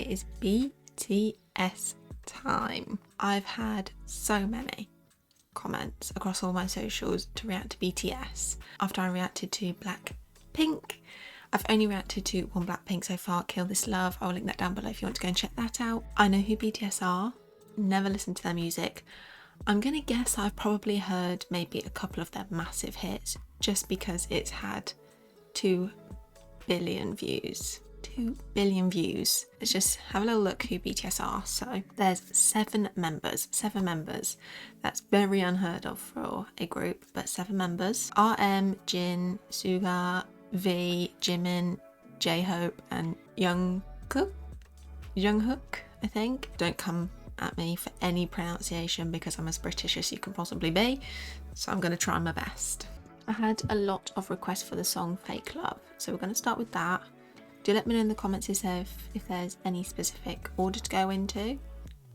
it is BTS time. I've had so many comments across all my socials to react to BTS after I reacted to Blackpink. I've only reacted to one Blackpink so far, Kill This Love. I'll link that down below if you want to go and check that out. I know who BTS are, never listened to their music. I'm gonna guess I've probably heard maybe a couple of their massive hits just because it's had 2 billion views. 2 billion views. Let's just have a little look who BTS are. So there's 7 members. That's very unheard of for a group, but 7 members. RM, Jin, Suga, V, Jimin, J-Hope and Jungkook, I think. Don't come at me for any pronunciation because I'm as British as you can possibly be, so I'm going to try my best. I had a lot of requests for the song Fake Love, so we're going to start with that. Do let me know in the comments if there's any specific order to go into. I'm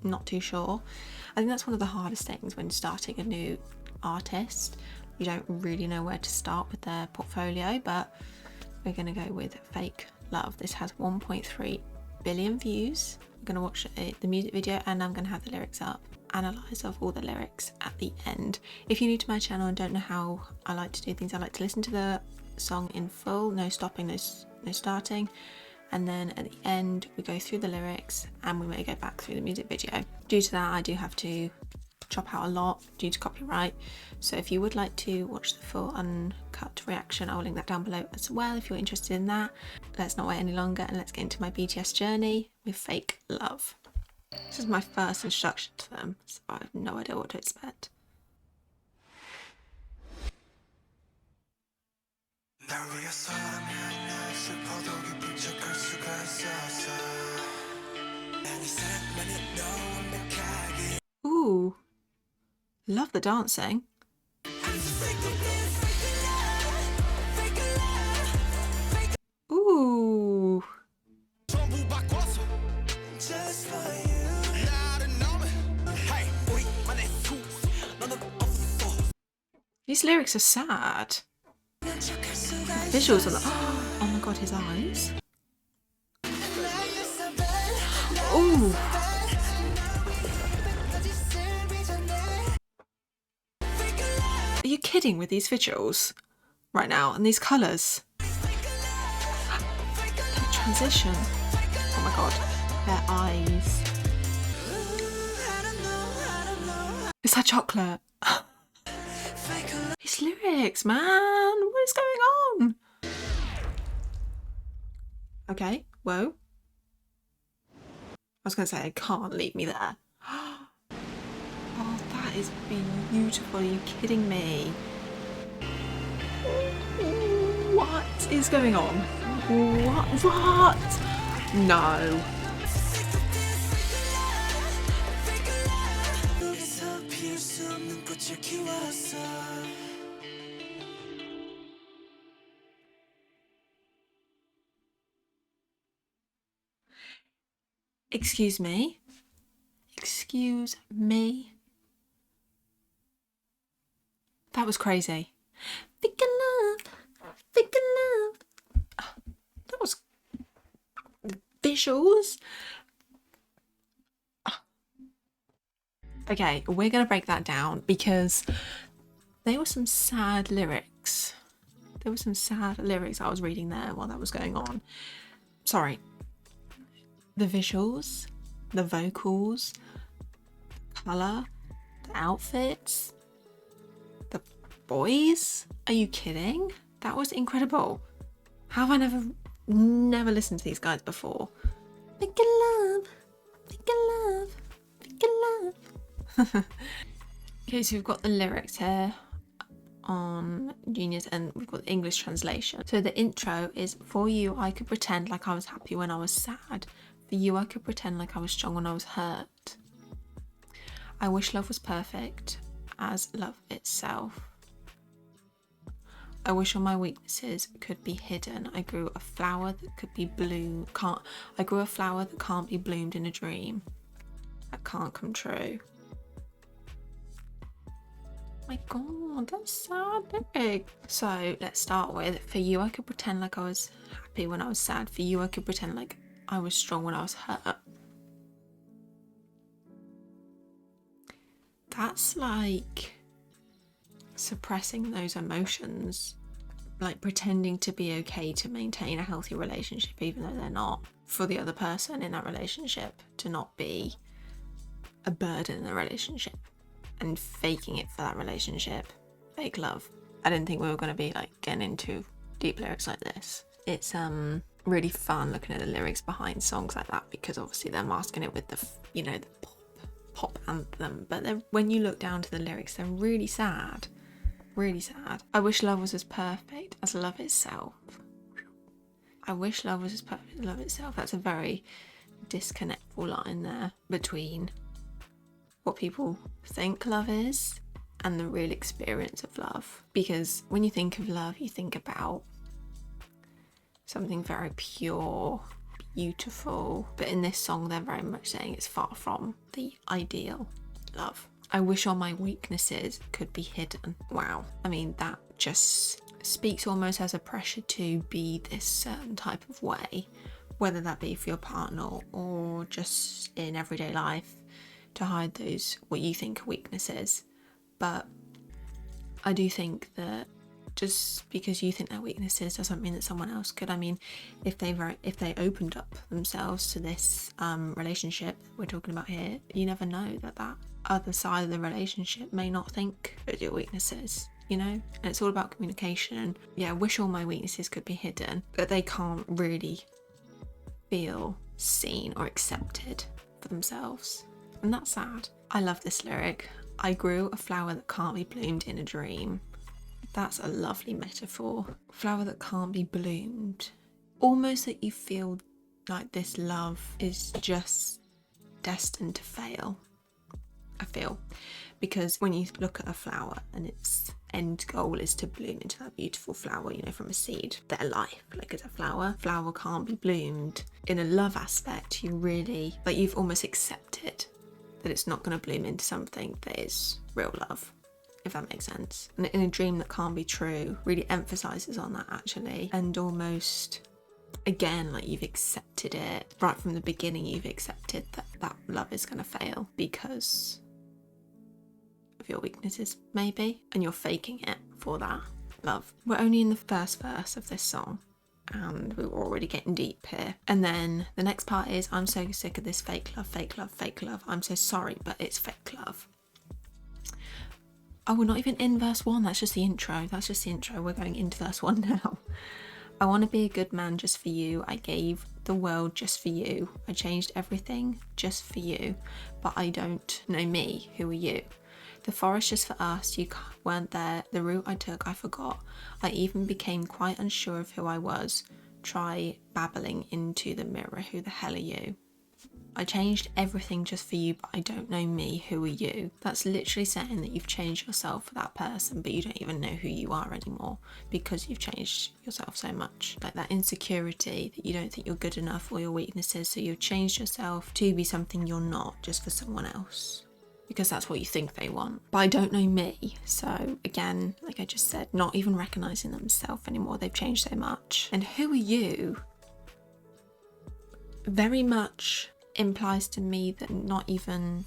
not too sure. I think that's one of the hardest things when starting a new artist. You don't really know where to start with their portfolio, but we're going to go with Fake Love. This has 1.3 billion views. I'm going to watch the music video and I'm going to have the lyrics up, analyse of all the lyrics at the end. If you're new to my channel and don't know how I like to do things, I like to listen to the song in full, no stopping, no starting, and then at the end we go through the lyrics and we may go back through the music video. Due to that, I do have to chop out a lot due to copyright, so if you would like to watch the full uncut reaction, I'll link that down below as well if you're interested in that. Let's not wait any longer and let's get into my BTS journey with Fake Love. This is my first introduction to them, so I have no idea what to expect. Ooh, love the dancing. Ooh. These lyrics are sad. Visuals are like, oh my god, his eyes. Ooh. Are you kidding with these visuals right now and these colours? The transition. Oh my god, their eyes. Is that chocolate? His lyrics, man, what is going on? Okay, whoa. I was going to say, it can't leave me there. Oh, that is beautiful. Are you kidding me? What is going on? What? No. Excuse me. Excuse me. That was crazy. Fake love. Fake love. That was visuals. Okay, we're going to break that down because there were some sad lyrics. There were some sad lyrics I was reading there while that was going on. Sorry. The visuals, the vocals, the colour, the outfits, the boys. Are you kidding? That was incredible. How have I never listened to these guys before? Make it love, make it love, make it love. Okay, so we've got the lyrics here on Junior's and we've got the English translation. So the intro is, for you I could pretend like I was happy when I was sad. For you I could pretend like I was strong when I was hurt. I wish love was perfect as love itself. I wish all my weaknesses could be hidden. I grew a flower that could be I grew a flower that can't be bloomed in a dream. That can't come true. My god, that's sad big. So let's start with, for you I could pretend like I was happy when I was sad. For you I could pretend like I was strong when I was hurt. That's like suppressing those emotions, like pretending to be okay to maintain a healthy relationship even though they're not, for the other person in that relationship to not be a burden in the relationship, and faking it for that relationship. Fake love. I didn't think we were going to be like getting into deep lyrics like this. It's really fun looking at the lyrics behind songs like that, because obviously they're masking it with the the pop anthem, but when you look down to the lyrics, they're really sad. Really sad. I wish love was as perfect as love itself. I wish love was as perfect as love itself. That's a very disconnectful line there between what people think love is and the real experience of love. Because when you think of love, you think about something very pure, beautiful. But in this song, they're very much saying it's far from the ideal love. I wish all my weaknesses could be hidden. Wow. I mean, that just speaks almost as a pressure to be this certain type of way, whether that be for your partner or just in everyday life, to hide those what you think are weaknesses. But I do think that just because you think they're weaknesses doesn't mean that someone else could. I mean, if they opened up themselves to this relationship we're talking about here, you never know that other side of the relationship may not think that your weaknesses, and it's all about communication. Yeah, I wish all my weaknesses could be hidden, but they can't really feel seen or accepted for themselves, and that's sad. I love this lyric. I grew a flower that can't be bloomed in a dream. That's a lovely metaphor. Flower that can't be bloomed. Almost that you feel like this love is just destined to fail. I feel. Because when you look at a flower and its end goal is to bloom into that beautiful flower, from a seed, their life, like as a flower can't be bloomed. In a love aspect, you really, you've almost accepted that it's not going to bloom into something that is real love, if that makes sense. And in a dream that can't be true really emphasizes on that, actually. And almost, again, you've accepted it right from the beginning. You've accepted that love is going to fail because of your weaknesses, maybe, and you're faking it for that love. We're only in the first verse of this song and we were already getting deep here. And then the next part is, I'm so sick of this fake love, fake love, fake love. I'm so sorry, but it's fake love. Oh, we're not even in verse 1. That's just the intro. We're going into verse 1 now. I want to be a good man just for you. I gave the world just for you. I changed everything just for you. But I don't know me. Who are you? The forest just for us. You weren't there. The route I took, I forgot. I even became quite unsure of who I was. Try babbling into the mirror. Who the hell are you? I changed everything just for you, but I don't know me. Who are you? That's literally saying that you've changed yourself for that person, but you don't even know who you are anymore because you've changed yourself so much. Like that insecurity that you don't think you're good enough, or your weaknesses, so you've changed yourself to be something you're not just for someone else because that's what you think they want. But I don't know me. So again, like I just said, not even recognizing themselves anymore. They've changed so much. And who are you? Very much implies to me that not even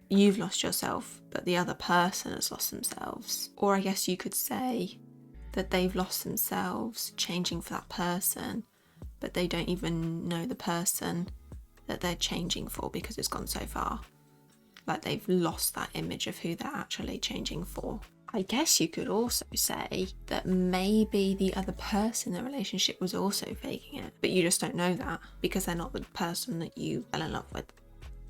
you've lost yourself, but the other person has lost themselves. Or I guess you could say that they've lost themselves changing for that person, but they don't even know the person that they're changing for because it's gone so far. Like they've lost that image of who they're actually changing for. I guess you could also say that maybe the other person in the relationship was also faking it, but you just don't know that because they're not the person that you fell in love with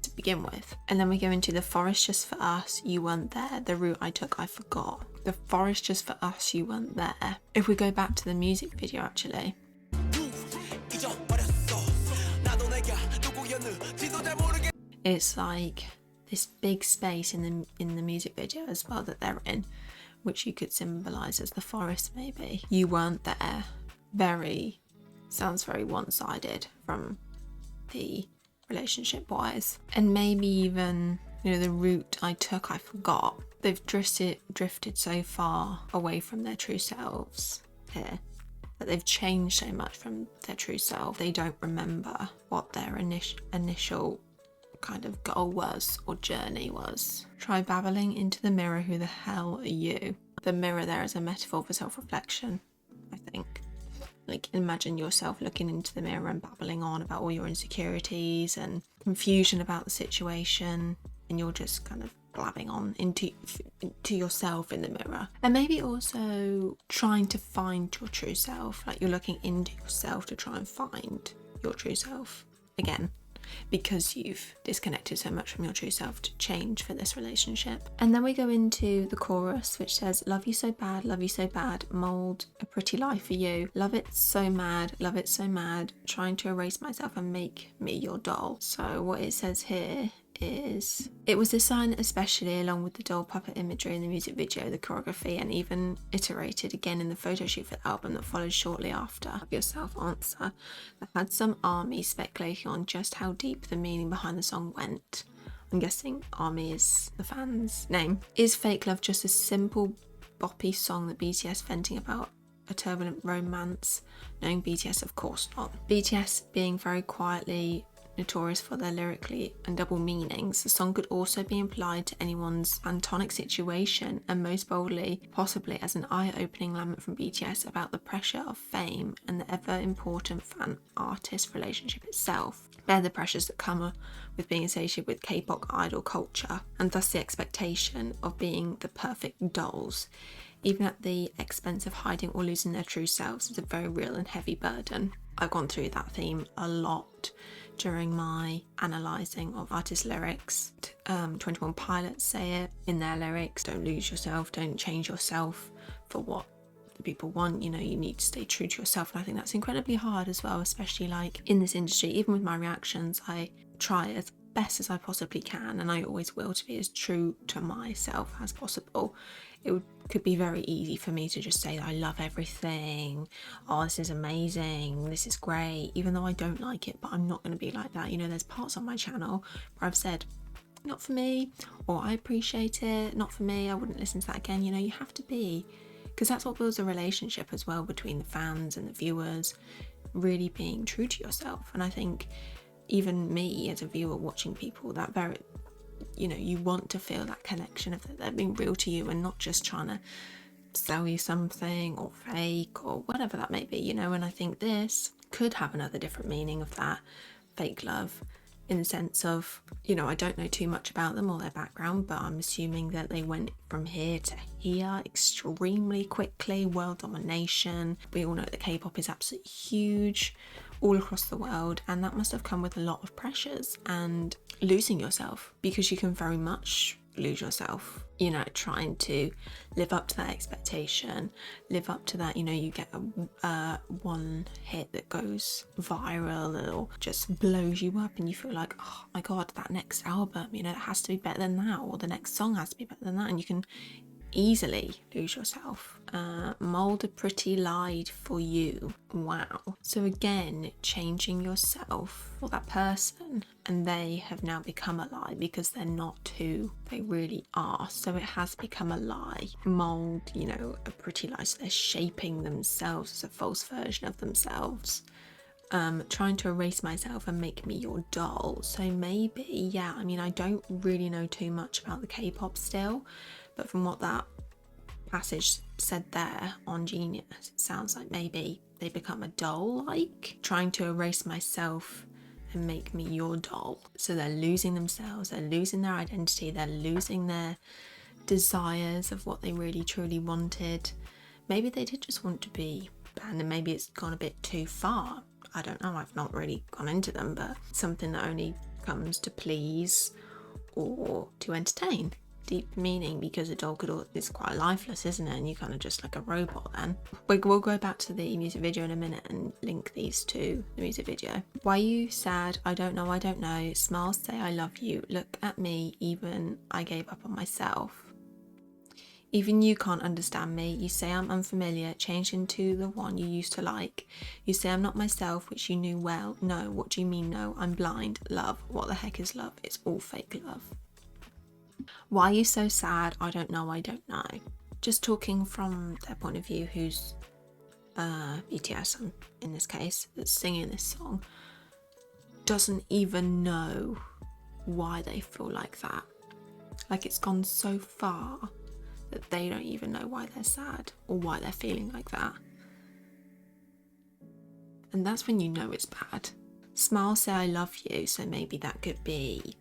to begin with. And then we go into the forest just for us, you weren't there. The route I took, I forgot. The forest just for us, you weren't there. If we go back to the music video, actually. It's like this big space in the music video as well that they're in, which you could symbolise as the forest maybe. You weren't there. Sounds very one-sided from the relationship wise. And maybe even, the route I took, I forgot. They've drifted so far away from their true selves here that they've changed so much from their true self, they don't remember what their initial kind of goal was or journey was. Try babbling into the mirror, who the hell are you? The mirror there is a metaphor for self-reflection, I think. Like, imagine yourself looking into the mirror and babbling on about all your insecurities and confusion about the situation, and you're just kind of blabbing on into yourself in the mirror. And maybe also trying to find your true self, like you're looking into yourself to try and find your true self again, because you've disconnected so much from your true self to change for this relationship. And then we go into the chorus, which says, love you so bad, mold a pretty life for you, love it so mad, trying to erase myself and make me your doll. So what it says here is, it was designed especially along with the doll puppet imagery in the music video, the choreography, and even iterated again in the photo shoot for the album that followed shortly after. Have yourself answer. I've had some ARMY speculating on just how deep the meaning behind the song went. I'm guessing ARMY is the fan's name. Is Fake Love just a simple boppy song that BTS venting about a turbulent romance? Knowing BTS, of course not. BTS being very quietly notorious for their lyrically and double meanings, the song could also be implied to anyone's platonic situation, and most boldly possibly as an eye-opening lament from BTS about the pressure of fame and the ever-important fan-artist relationship itself. Bear the pressures that come with being associated with K-pop idol culture, and thus the expectation of being the perfect dolls, even at the expense of hiding or losing their true selves, is a very real and heavy burden. I've gone through that theme a lot during my analysing of artist lyrics. 21 Pilots say it in their lyrics, don't lose yourself, don't change yourself for what the people want, you know, you need to stay true to yourself. And I think that's incredibly hard as well, especially like in this industry. Even with my reactions, I try as best as I possibly can, and I always will, to be as true to myself as possible. It could be very easy for me to just say I love everything, oh this is amazing, this is great, even though I don't like it. But I'm not going to be like that. You know, there's parts on my channel where I've said not for me, or I appreciate it, not for me, I wouldn't listen to that again. You know, you have to be, because that's what builds a relationship as well between the fans and the viewers, really being true to yourself. And I think even me as a viewer watching people, that very, you know, you want to feel that connection of that they're being real to you and not just trying to sell you something or fake or whatever that may be, you know. And I think this could have another different meaning of that fake love, in the sense of, you know, I don't know too much about them or their background, but I'm assuming that they went from here to here extremely quickly. World domination, we all know that K-pop is absolutely huge all across the world, and that must have come with a lot of pressures and losing yourself, because you can very much lose yourself, you know, trying to live up to that expectation, live up to that, you know, you get a one hit that goes viral or just blows you up and you feel like, oh my god, that next album, you know, it has to be better than that, or the next song has to be better than that, and you can easily lose yourself. Mold a pretty lie for you. Wow. So again, changing yourself for that person, and they have now become a lie because they're not who they really are. So it has become a lie. Mold, you know, a pretty lie. So they're shaping themselves as a false version of themselves. Trying to erase myself and make me your doll. So maybe, yeah, I mean, I don't really know too much about the K-pop still, but from what that passage said there on Genius, it sounds like maybe they become a doll, like trying to erase myself and make me your doll. So they're losing themselves, they're losing their identity, they're losing their desires of what they really truly wanted. Maybe they did just want to be banned, and maybe it's gone a bit too far. I don't know, I've not really gone into them, but something that only comes to please or to entertain. Deep meaning, because a doll is quite lifeless, isn't it? And you're kind of just like a robot then. We'll go back to the music video in a minute and link these to the music video. Why you sad? I don't know. Smile, say I love you. Look at me, even I gave up on myself. Even you can't understand me. You say I'm unfamiliar, changed into the one you used to like. You say I'm not myself, which you knew well. No, what do you mean no? I'm blind. Love, what the heck is love? It's all fake love. Why are you so sad? I don't know. Just talking from their point of view, who's BTS in this case, that's singing this song, doesn't even know why they feel like that. Like, it's gone so far that they don't even know why they're sad or why they're feeling like that. And that's when you know it's bad. Smile, say I love you. So maybe that could be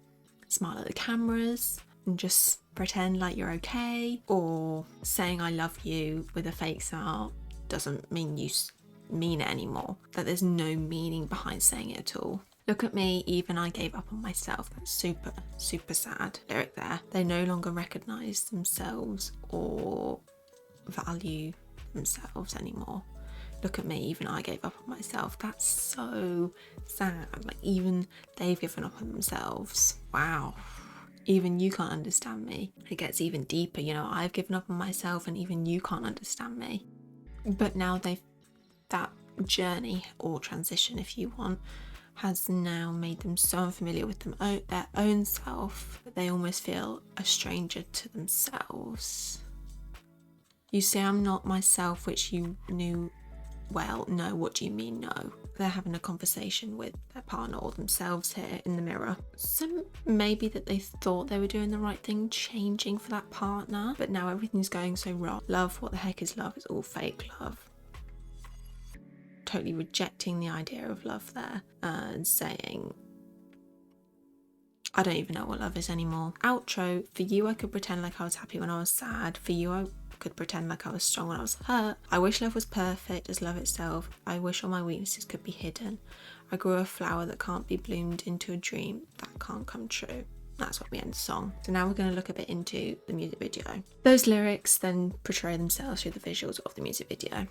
smile at the cameras and just pretend like you're okay. Or saying I love you with a fake smile doesn't mean you mean it anymore. That there's no meaning behind saying it at all. Look at me, even I gave up on myself. That's super, super sad lyric there. They no longer recognise themselves or value themselves anymore. Look at me, even I gave up on myself. That's so sad. Like, even they've given up on themselves. Wow. Even you can't understand me. It gets even deeper, you know, I've given up on myself and even you can't understand me. But now that journey or transition, if you want, has now made them so unfamiliar with their own self that they almost feel a stranger to themselves. You say I'm not myself, which you knew well. No, what do you mean no? They're having a conversation with their partner or themselves here in the mirror. So maybe that they thought they were doing the right thing, changing for that partner, but now everything's going so wrong. Love, what the heck is love? It's all fake love. Totally rejecting the idea of love there and saying, I don't even know what love is anymore. Outro, for you I could pretend like I was happy when I was sad. For you I could pretend like I was strong when I was hurt. I wish love was perfect as love itself. I wish all my weaknesses could be hidden. I grew a flower that can't be bloomed into a dream that can't come true. That's what we end the song. So now we're going to look a bit into the music video. Those lyrics then portray themselves through the visuals of the music video.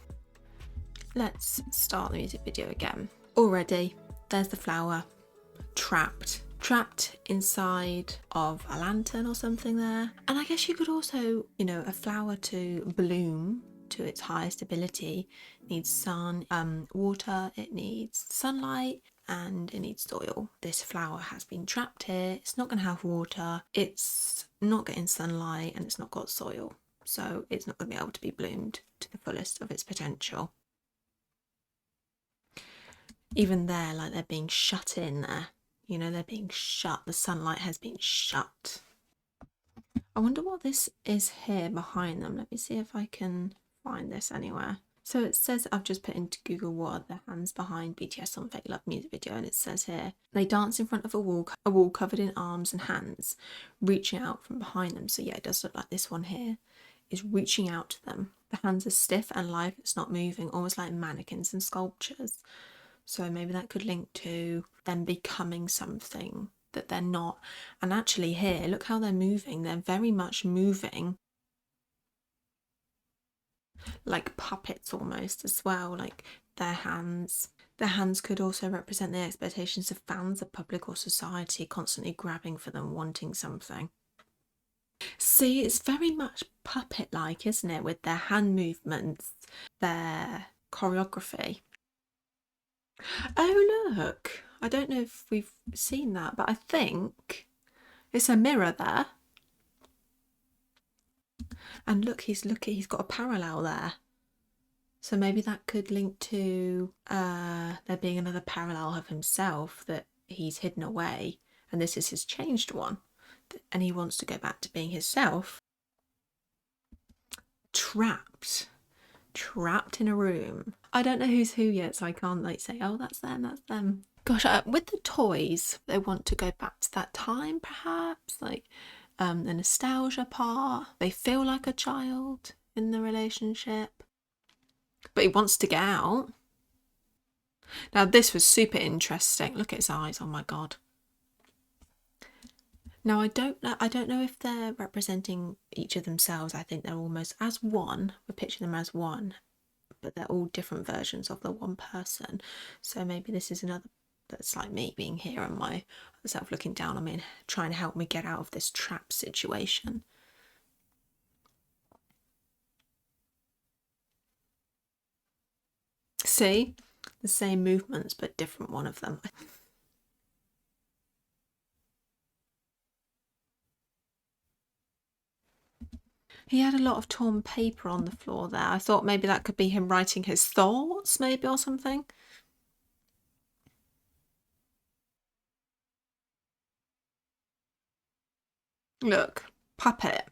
Let's start the music video again. Already, there's the flower, trapped inside of a lantern or something there. And I guess you could also, you know, a flower to bloom to its highest ability needs sun, water, it needs sunlight, and it needs soil. This flower has been trapped here. It's not going to have water, it's not getting sunlight, and it's not got soil. So it's not going to be able to be bloomed to the fullest of its potential. Even there, like, they're being shut in there. You know, they're being shut. The sunlight has been shut. I wonder what this is here behind them. Let me see if I can find this anywhere. So it says, I've just put into Google what are the hands behind BTS on Fake Love music video, and it says here, they dance in front of a wall covered in arms and hands, reaching out from behind them. So yeah, it does look like this one here is reaching out to them. The hands are stiff and live, it's not moving, almost like mannequins and sculptures. So maybe that could link to them becoming something that they're not. And actually here, look how they're moving. They're very much moving like puppets almost as well, like their hands. Their hands could also represent the expectations of fans, the public or society, constantly grabbing for them, wanting something. See, it's very much puppet-like, isn't it? With their hand movements, their choreography. Oh look, I don't know if we've seen that, but I think it's a mirror there. And look, he's got a parallel there. So maybe that could link to there being another parallel of himself that he's hidden away, and this is his changed one, and he wants to go back to being himself. Trapped in a room. I don't know who's who yet, so I can't like say, oh, that's them. Gosh, with the toys, they want to go back to that time, perhaps, like the nostalgia part. They feel like a child in the relationship, but he wants to get out. Now this was super interesting. Look at his eyes. Oh my god. Now I don't know if they're representing each of themselves. I think they're almost as one. We're picturing them as one, but they're all different versions of the one person. So maybe this is another that's like me being here and myself looking down on me and trying to help me get out of this trap situation. See? The same movements but different one of them. He had a lot of torn paper on the floor there. I thought maybe that could be him writing his thoughts, maybe, or something. Look, puppet.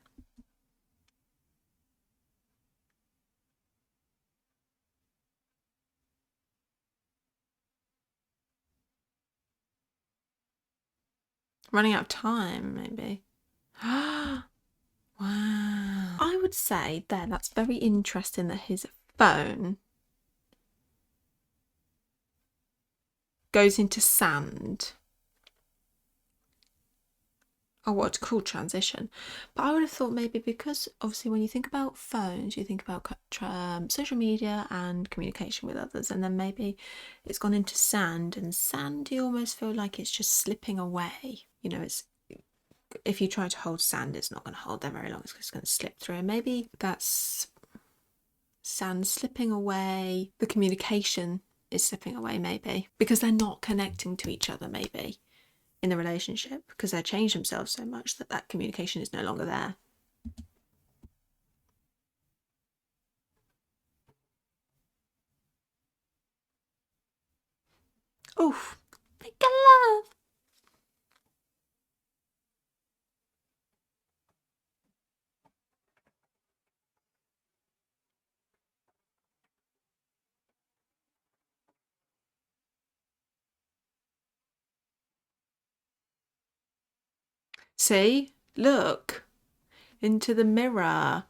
Running out of time, maybe. Wow. I would say then that's very interesting that his phone goes into sand. Oh, what a cool transition. But I would have thought maybe because obviously when you think about phones, you think about social media and communication with others, and then maybe it's gone into sand, and sand you almost feel like it's just slipping away. You know, it's if you try to hold sand, it's not going to hold there very long. It's just going to slip through. And maybe that's sand slipping away. The communication is slipping away, maybe because they're not connecting to each other, maybe in the relationship, because they changed themselves so much that that communication is no longer there. Oof, make love. See, look into the mirror.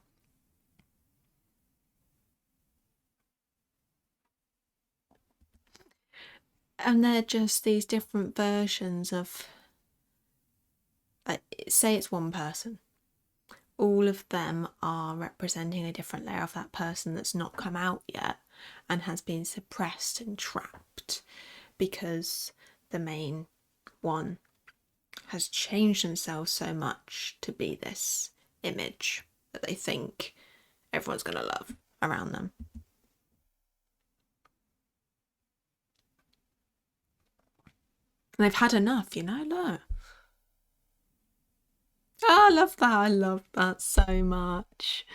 And they're just these different versions of, say it's one person. All of them are representing a different layer of that person that's not come out yet and has been suppressed and trapped because the main one has changed themselves so much to be this image that they think everyone's going to love around them. And they've had enough, you know, look. Oh, I love that. I love that so much.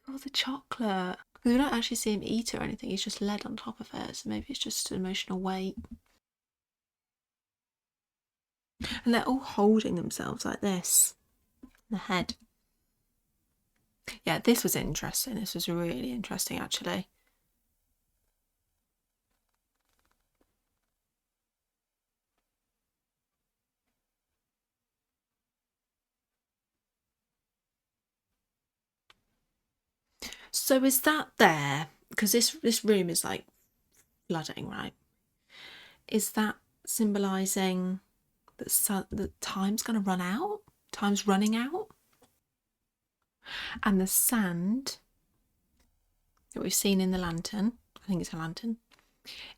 All the chocolate. Because we don't actually see him eat or anything. He's just led on top of it. So maybe it's just an emotional weight. And they're all holding themselves like this. The head. Yeah, this was interesting. This was really interesting, actually. So is that there? Because this room is like flooding, right? Is that symbolising that time's going to run out? Time's running out? And the sand that we've seen in the lantern, I think it's a lantern,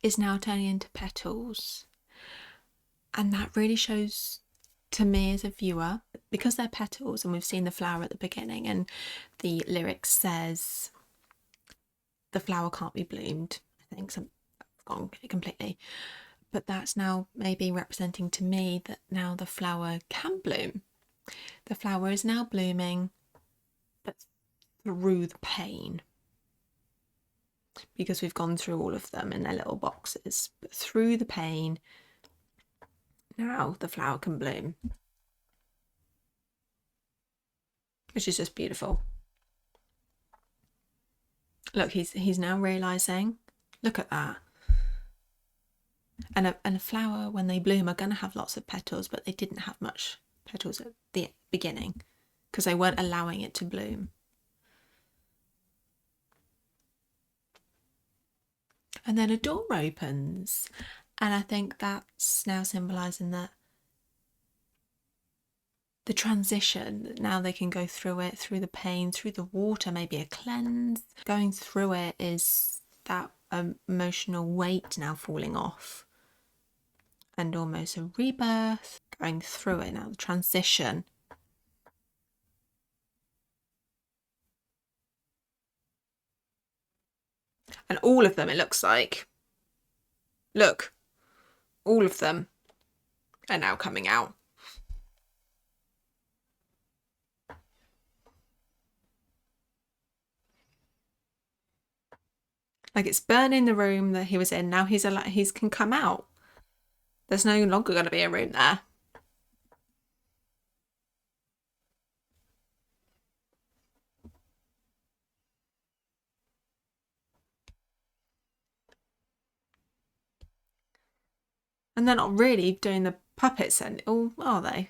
is now turning into petals. And that really shows to me as a viewer, because they're petals and we've seen the flower at the beginning, and the lyric says the flower can't be bloomed. I think I've gone completely. But that's now maybe representing to me that now the flower can bloom. The flower is now blooming, but through the pain. Because we've gone through all of them in their little boxes. But through the pain, now the flower can bloom. Which is just beautiful. Look, he's now realising, look at that. And a flower, when they bloom, are going to have lots of petals, but they didn't have much petals at the beginning because they weren't allowing it to bloom. And then a door opens, and I think that's now symbolising that the transition, now they can go through it, through the pain, through the water, maybe a cleanse. Going through it is that emotional weight now falling off, and almost a rebirth, going through it now, the transition. And all of them, it looks like, look, all of them are now coming out. Like, it's burning the room that he was in. Now he can come out. There's no longer going to be a room there. And they're not really doing the puppets, are they?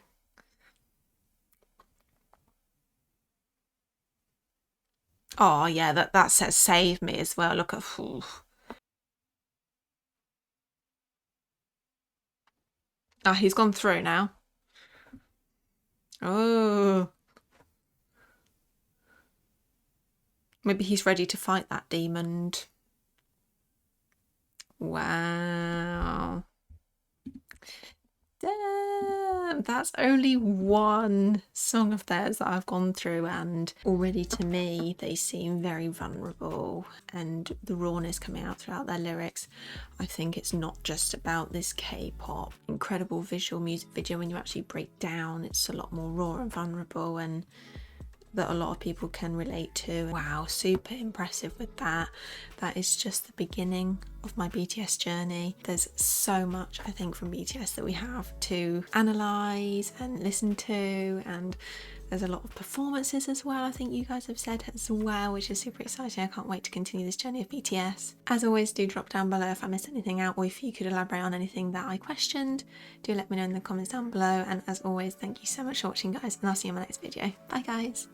Oh yeah, that says save me as well. Look at. Ooh. Oh, he's gone through now. Oh. Maybe he's ready to fight that demon. Wow. Damn, that's only one song of theirs that I've gone through, and already to me they seem very vulnerable, and the rawness coming out throughout their lyrics. I think it's not just about this K-pop incredible visual music video. When you actually break down, it's a lot more raw and vulnerable, and that a lot of people can relate to. Wow, super impressive with that. That is just the beginning of my BTS journey. There's so much, I think, from BTS that we have to analyse and listen to, and there's a lot of performances as well, I think you guys have said as well, which is super exciting. I can't wait to continue this journey of BTS. As always, do drop down below if I missed anything out, or if you could elaborate on anything that I questioned. Do let me know in the comments down below, and as always, thank you so much for watching, guys, and I'll see you in my next video. Bye guys.